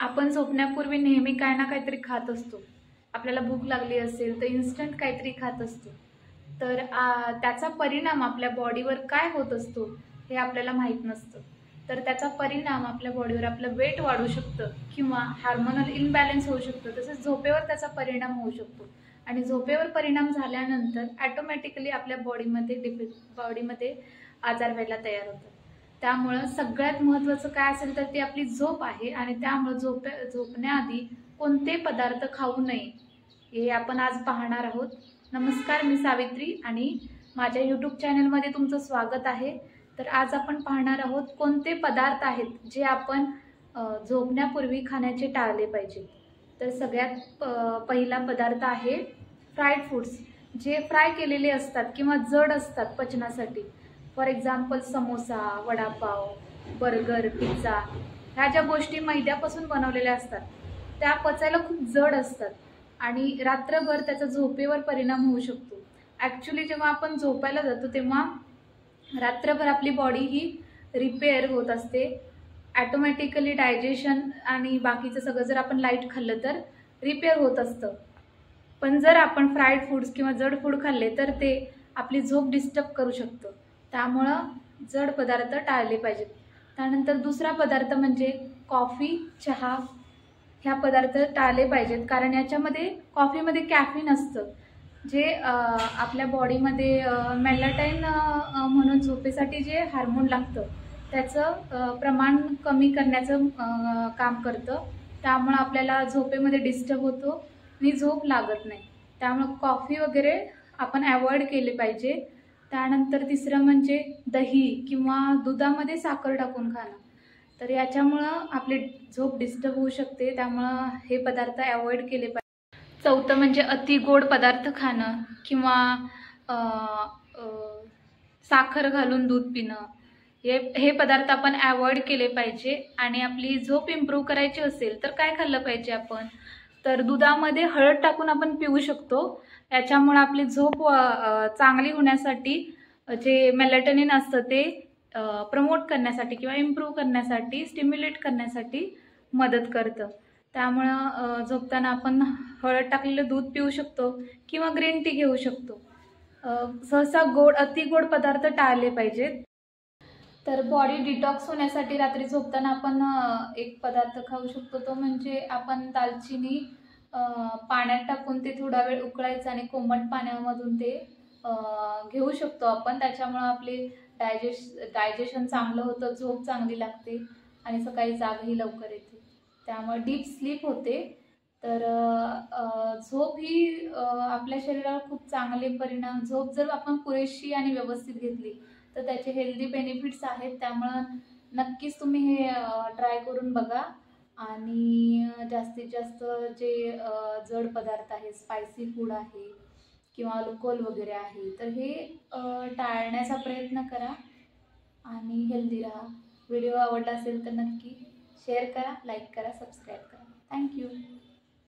आपण झोपण्यापूर्वी नेहमी काय ना काहीतरी खात असतो। आपल्याला भूक लागली असेल तर इन्स्टंट काहीतरी खात असतो। तर त्याचा परिणाम आपल्या बॉडीवर काय होत असतो हे आपल्याला माहित नसतं। तर त्याचा परिणाम आपल्या बॉडीवर आपलं वेट वाढू शकतं किंवा हार्मोनल इम्बॅलन्स होऊ शकतं। तसंच झोपेवर त्याचा परिणाम होऊ शकतो आणि झोपेवर परिणाम झाल्यानंतर ऑटोमॅटिकली आपल्या बॉडीमध्ये आजार व्हायला तयार होतात। त्यामुळे सगळ्यात महत्त्वाचं काय असेल तर ती आपली झोप आहे आणि त्यामुळे झोपण्याआधी कोणते पदार्थ खाऊ नये हे आपण आज पाहणार आहोत। नमस्कार, मी सावित्री आणि माझ्या YouTube चॅनलमध्ये तुमचं स्वागत आहे। तर आज आपण पाहणार आहोत कोणते पदार्थ आहेत जे आपण झोपण्यापूर्वी खाण्याचे टाळले पाहिजे। तर सगळ्यात पहिला पदार्थ आहे फ्राईड फूड्स, जे फ्राय केलेले असतात किंवा जड असतात पचनासाठी। For example samosa, vada pav, burger, pizza ह्या ज्या गोष्टी मैद्यापासून बनवलेल्या असतात त्या पचायला खूप जड असतात आणि रात्रभर त्याचा झोपेवर परिणाम होऊ शकतो। ॲक्च्युली जेव्हा आपण झोपायला जातो तेव्हा रात्रभर आपली बॉडी ही रिपेअर होत असते। ॲटोमॅटिकली डायजेशन आणि बाकीचं सगळं जर आपण लाईट खाल्लं तर रिपेअर होत असतं। पण जर आपण फ्राईड फूड्स किंवा जड फूड खाल्ले तर ते आपली झोप डिस्टर्ब करू शकतं। त्यामुळं जड पदार्थ टाळले पाहिजेत। त्यानंतर दुसरा पदार्थ म्हणजे कॉफी, चहा ह्या पदार्थ टाळले पाहिजेत, कारण याच्यामध्ये कॉफीमध्ये कॅफीन असतं जे आपल्या बॉडीमध्ये मेलाटोनिन म्हणून झोपेसाठी जे हार्मोन लागतं त्याचं प्रमाण कमी करण्याचं काम करतं। त्यामुळे आपल्याला झोपेमध्ये डिस्टर्ब होतो आणि झोप लागत नाही। त्यामुळे कॉफी वगैरे आपण अवॉइड केले पाहिजे। त्यानंतर तिसरं म्हणजे दही किंवा दुधामध्ये साखर टाकून खाणं, तर याच्यामुळं आपली झोप डिस्टर्ब होऊ शकते। त्यामुळं हे पदार्थ अवॉइड केले पाहिजे। चौथं म्हणजे अति गोड पदार्थ खाणं किंवा साखर घालून दूध पिणं, हे पदार्थ आपण अवॉइड केले पाहिजे। आणि आपली झोप इम्प्रूव्ह करायची असेल तर काय खाल्लं पाहिजे आपण, तर दुधामध्ये हळद टाकून आपण पिऊ शकतो। याच्यामुळे आपली झोप चांगली होण्यासाठी जे मेलाटोनिन असतं ते प्रमोट करण्यासाठी किंवा इम्प्रूव्ह करण्यासाठी, स्टिम्युलेट करण्यासाठी मदत करतं। त्यामुळं झोपताना आपण हळद टाकलेलं दूध पिऊ शकतो किंवा ग्रीन टी घेऊ शकतो। सहसा अति गोड पदार्थ टाळले पाहिजेत। तर बॉडी डिटॉक्स होण्यासाठी रात्री झोपताना आपण एक पदार्थ खाऊ शकतो, तो म्हणजे आपण दालचिनी पाण्यात टाकून ते थोडा वेळ उकळायचं आणि कोमट पाण्यामधून ते घेऊ शकतो आपण। त्याच्यामुळे आपले डायजेशन चांगलं होतं, झोप चांगली लागते आणि सकाळी जागही लवकर येते। त्यामुळे डीप स्लीप होते। तर झोप ही आपल्या शरीरावर खूप चांगले परिणाम, झोप जर आपण पुरेशी आणि व्यवस्थित घेतली तर त्याचे हेल्दी बेनिफिट्स आहेत। त्यामुळे नक्कीच तुम्ही हे ट्राय करून बघा आणि जास्तीत जास्त जे जड पदार्थ आहे, स्पायसी फूड आहे किंवा अल्कोहोल वगैरे आहे, तर हे टाळण्याचा प्रयत्न करा आणि हेल्दी राहा। व्हिडिओ आवडला असेल तर नक्की शेअर करा, लाईक करा, सबस्क्राईब करा। थँक्यू।